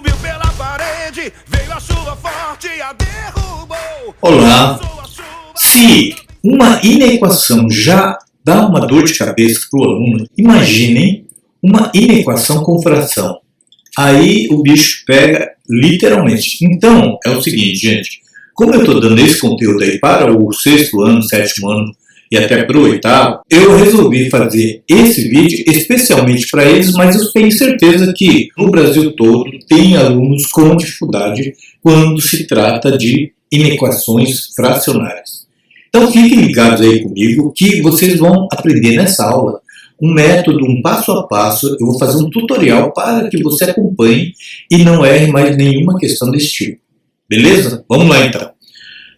subiu pela parede, veio a chuva forte e a derrubou. Olá! Se uma inequação já dá uma dor de cabeça para o aluno, imaginem uma inequação com fração. Aí o bicho pega literalmente. Então, é o seguinte, gente. Como eu estou dando esse conteúdo aí para o 6º ano, 7º ano e até para o 8º, eu resolvi fazer esse vídeo especialmente para eles, mas eu tenho certeza que no Brasil todo tem alunos com dificuldade quando se trata de inequações fracionárias. Então fiquem ligados aí comigo que vocês vão aprender nessa aula um método, um passo a passo. Eu vou fazer um tutorial para que você acompanhe e não erre mais nenhuma questão desse tipo. Beleza? Vamos lá então.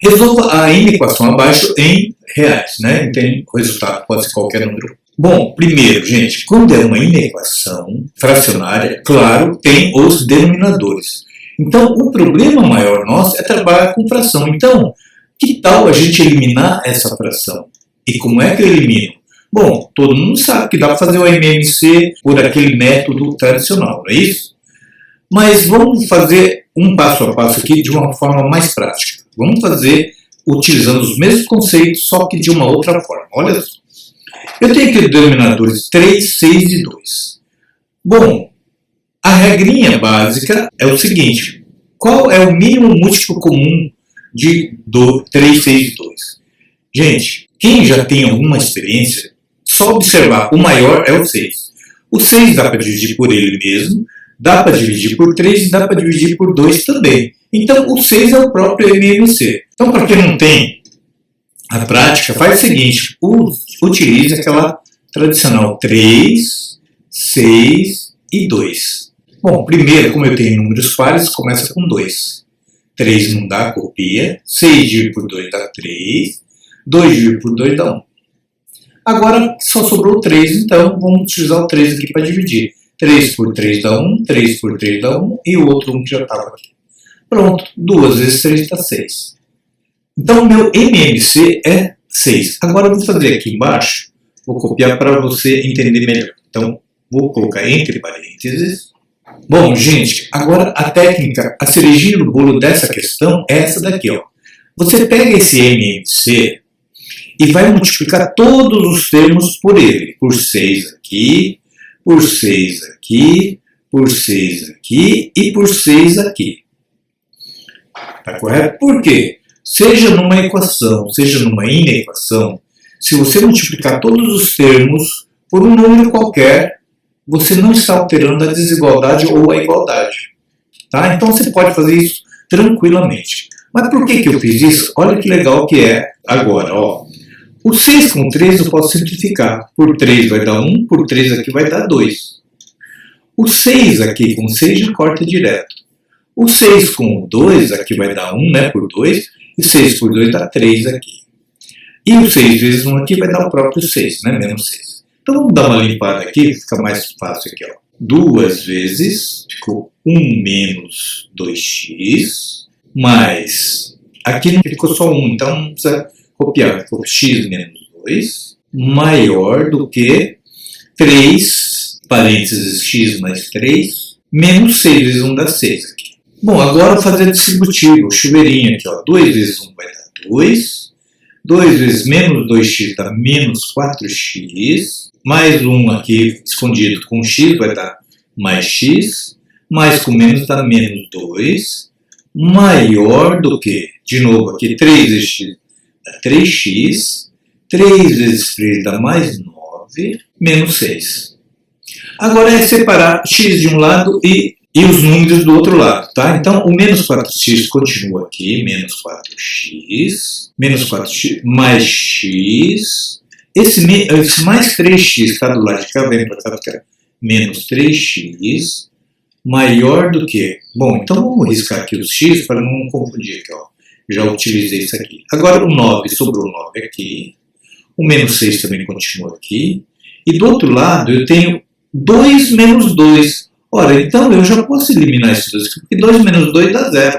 Resolva a inequação abaixo em reais, né? Então, o resultado pode ser qualquer número. Bom, primeiro, gente, quando é uma inequação fracionária, claro, tem os denominadores. Então, o problema maior nosso é trabalhar com fração. Então, que tal a gente eliminar essa fração? E como é que eu elimino? Bom, todo mundo sabe que dá para fazer o MMC por aquele método tradicional, não é isso? Mas vamos fazer um passo a passo aqui de uma forma mais prática. Vamos fazer utilizando os mesmos conceitos, só que de uma outra forma. Olha só. Eu tenho aqui os denominadores 3, 6 e 2. Bom, a regrinha básica é o seguinte. Qual é o mínimo múltiplo comum de 3, 6 e 2? Gente, quem já tem alguma experiência, só observar, o maior é o 6. O 6 dá para dividir por ele mesmo, dá para dividir por 3 e dá para dividir por 2 também. Então, o 6 é o próprio MMC. Então, para quem não tem a prática, faz o seguinte, utilize aquela tradicional 3, 6 e 2. Bom, primeiro, como eu tenho números pares, começa com 2. 3 não dá, copia. 6 dividido por 2 dá 3. 2 dividido por 2 dá 1. Agora, só sobrou 3, então vamos utilizar o 3 aqui para dividir. 3 por 3 dá 1, 3 por 3 dá 1 e o outro 1 que já estava aqui. Pronto, 2 vezes 3 dá 6. Então, o meu MMC é 6. Agora, eu vou fazer aqui embaixo, vou copiar para você entender melhor. Então, vou colocar entre parênteses. Bom, gente, agora a técnica, a cerejinha do bolo dessa questão é essa daqui, ó. Você pega esse MMC e vai multiplicar todos os termos por ele. Por 6 aqui, por 6 aqui, por 6 aqui e por 6 aqui. Tá correto? Por quê? Seja numa equação, seja numa inequação, se você multiplicar todos os termos por um número qualquer, você não está alterando a desigualdade ou a igualdade. Tá? Então você pode fazer isso tranquilamente. Mas por que eu fiz isso? Olha que legal que é agora. Ó. O 6 com 3 eu posso simplificar. Por 3 vai dar 1, por 3 aqui vai dar 2. O 6 aqui com 6 já corta direto. O 6 com 2 aqui vai dar 1, né, por 2, e 6 por 2 dá 3 aqui. E o 6 vezes 1 aqui vai dar o próprio 6, né, menos 6. Então vamos dar uma limpada aqui, fica mais fácil aqui. Ó. 2 vezes, ficou 1 menos 2x, mais, aqui não ficou só 1, então não precisa copiar, ficou x menos 2, maior do que 3, parênteses, x mais 3, menos 6 vezes 1 dá 6 aqui. Bom, agora fazer distributivo, chuveirinho aqui, ó. 2 vezes 1 vai dar 2. 2 vezes menos 2x dá menos 4x. Mais 1 aqui escondido com x vai dar mais x. Mais com menos dá menos 2. Maior do que, de novo aqui, 3 vezes x dá 3x. 3 vezes 3 dá mais 9. Menos 6. Agora é separar x de um lado e os números do outro lado, tá? Então, o menos 4x continua aqui, menos 4x, mais x, esse mais 3x que está do lado de cá, vem para cá, fica menos 3x, maior do que... Bom, então vamos riscar aqui os x para não confundir aqui, ó. Já utilizei isso aqui. Agora o 9, sobrou 9 aqui, o menos 6 também continua aqui, e do outro lado eu tenho 2 menos 2. Ora, então eu já posso eliminar esses dois aqui, porque 2 menos 2 dá 0.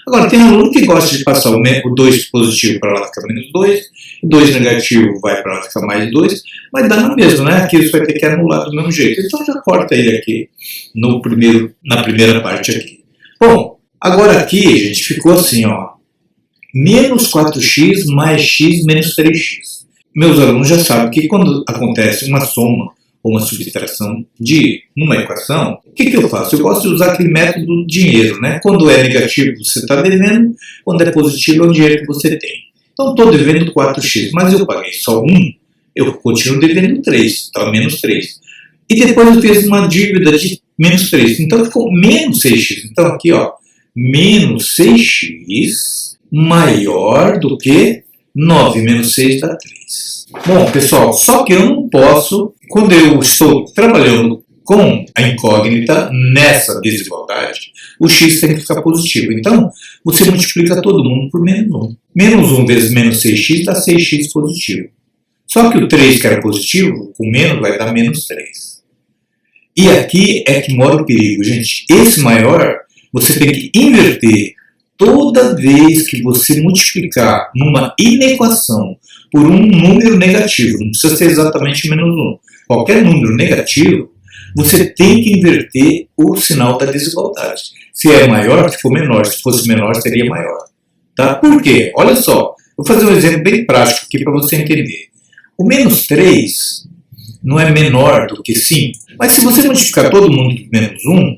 Agora, tem aluno que gosta de passar o 2 positivo para lá, fica menos 2, 2 negativo vai para lá, fica mais 2, mas dá no mesmo, né? Aqui você vai ter que anular do mesmo jeito. Então já corta ele aqui na primeira parte aqui. Bom, agora aqui, gente, ficou assim, ó. Menos 4x mais x menos 3x. Meus alunos já sabem que quando acontece uma soma ou uma subtração de uma equação, o que eu faço? Eu gosto de usar aquele método do dinheiro, né? Quando é negativo, você está devendo, quando é positivo, é o dinheiro que você tem. Então, estou devendo 4x, mas eu paguei só 1, eu continuo devendo 3, então menos 3. E depois eu fiz uma dívida de menos 3, então ficou menos 6x. Então, aqui, ó, menos 6x maior do que 9 menos 6 dá 3. Bom, pessoal, só que eu não posso, quando eu estou trabalhando com a incógnita nessa desigualdade, o x tem que ficar positivo. Então, você multiplica todo mundo por menos 1. Menos 1 vezes menos 6x dá 6x positivo. Só que o 3, que era positivo, com menos vai dar menos 3. E aqui é que mora o perigo, gente. Esse maior, você tem que inverter. Toda vez que você multiplicar numa inequação por um número negativo, não precisa ser exatamente menos 1, qualquer número negativo, você tem que inverter o sinal da desigualdade. Se é maior, ficou menor. Se fosse menor, seria maior. Tá? Por quê? Olha só, vou fazer um exemplo bem prático aqui para você entender. O menos 3 não é menor do que 5, mas se você multiplicar todo mundo por menos 1,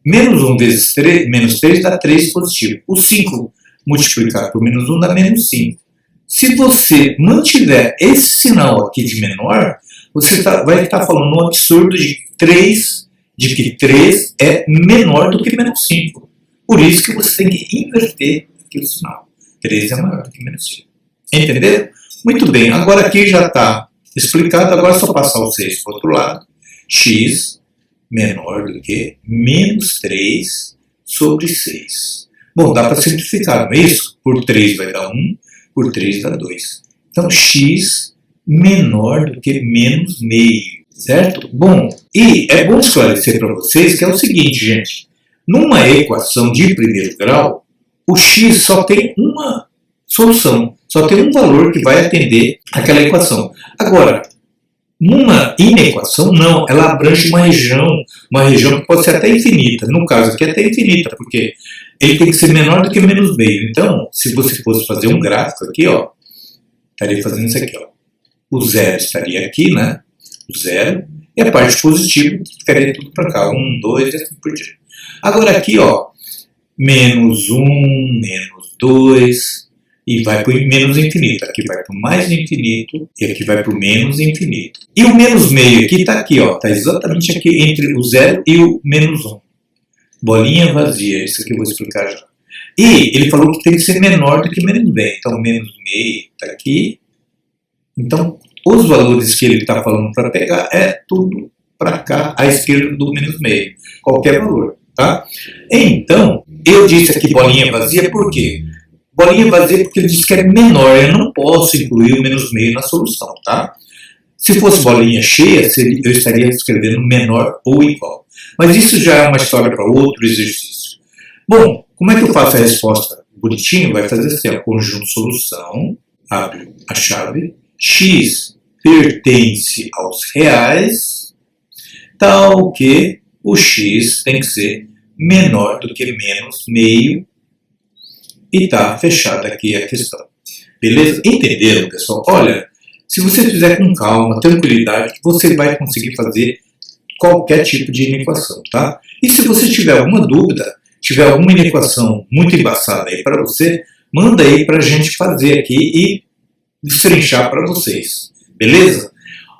menos 1 vezes 3, menos 3 dá 3 positivo. O 5 multiplicado por menos 1 dá menos 5. Se você mantiver esse sinal aqui de menor, você vai estar falando um absurdo de que 3 é menor do que menos 5. Por isso que você tem que inverter aqui o sinal. 3 é maior do que menos 5. Entenderam? Muito bem, agora aqui já está explicado, agora é só passar o 6 para o outro lado. X menor do que menos 3 sobre 6. Bom, dá para simplificar, não é isso? Por 3 vai dar 1, por 3 dá 2. Então, x menor do que menos meio, certo? Bom, e é bom esclarecer para vocês que é o seguinte, gente. Numa equação de primeiro grau, o x só tem uma solução, só tem um valor que vai atender aquela equação. Agora, numa inequação, não, ela abrange uma região que pode ser até infinita. No caso aqui, até infinita, porque ele tem que ser menor do que menos meio. Então, se você fosse fazer um gráfico aqui, ó, estaria fazendo isso aqui, ó. O zero estaria aqui, né? O zero. E a parte positiva ficaria tudo para cá. 1, 2 e assim por diante. Agora aqui, ó, menos 1, menos 2... e vai para o menos infinito. Aqui vai para o mais infinito e aqui vai para o menos infinito. E o menos meio aqui está aqui, ó, está exatamente aqui entre o 0 e o menos 1. Bolinha vazia, isso aqui eu vou explicar já. E ele falou que tem que ser menor do que menos meio. Então, menos meio está aqui. Então, os valores que ele está falando para pegar é tudo para cá, à esquerda do menos meio. Qualquer valor, tá? Então, eu disse aqui bolinha vazia por quê? Bolinha vazia porque ele diz que é menor, eu não posso incluir o menos meio na solução, tá? Se fosse bolinha cheia, eu estaria escrevendo menor ou igual. Mas isso já é uma história para outro exercício. Bom, como é que eu faço a resposta bonitinho? Vai fazer assim, ó, conjunto solução, abre a chave, x pertence aos reais, tal que o x tem que ser menor do que menos meio, e está fechada aqui a questão. Beleza? Entenderam, pessoal? Olha, se você fizer com calma, tranquilidade, você vai conseguir fazer qualquer tipo de inequação, tá? E se você tiver alguma dúvida, tiver alguma inequação muito embaçada aí para você, manda aí para a gente fazer aqui e destrinchar para vocês. Beleza?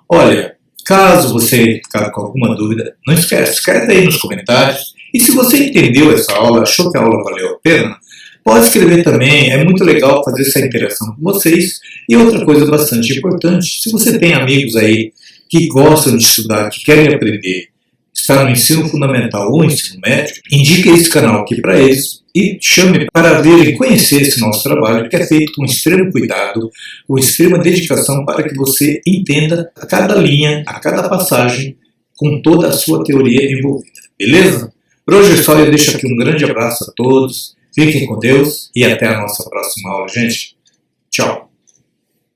Olha, caso você ficar com alguma dúvida, não esquece, escreve aí nos comentários. E se você entendeu essa aula, achou que a aula valeu a pena, pode escrever também, é muito legal fazer essa interação com vocês. E outra coisa bastante importante, se você tem amigos aí que gostam de estudar, que querem aprender, está no ensino fundamental ou ensino médio, indique esse canal aqui para eles e chame para ver e conhecer esse nosso trabalho, que é feito com extremo cuidado, com extrema dedicação para que você entenda a cada linha, a cada passagem, com toda a sua teoria envolvida. Beleza? Por hoje é só, eu deixo aqui um grande abraço a todos. Fiquem com Deus e até a nossa próxima aula, gente.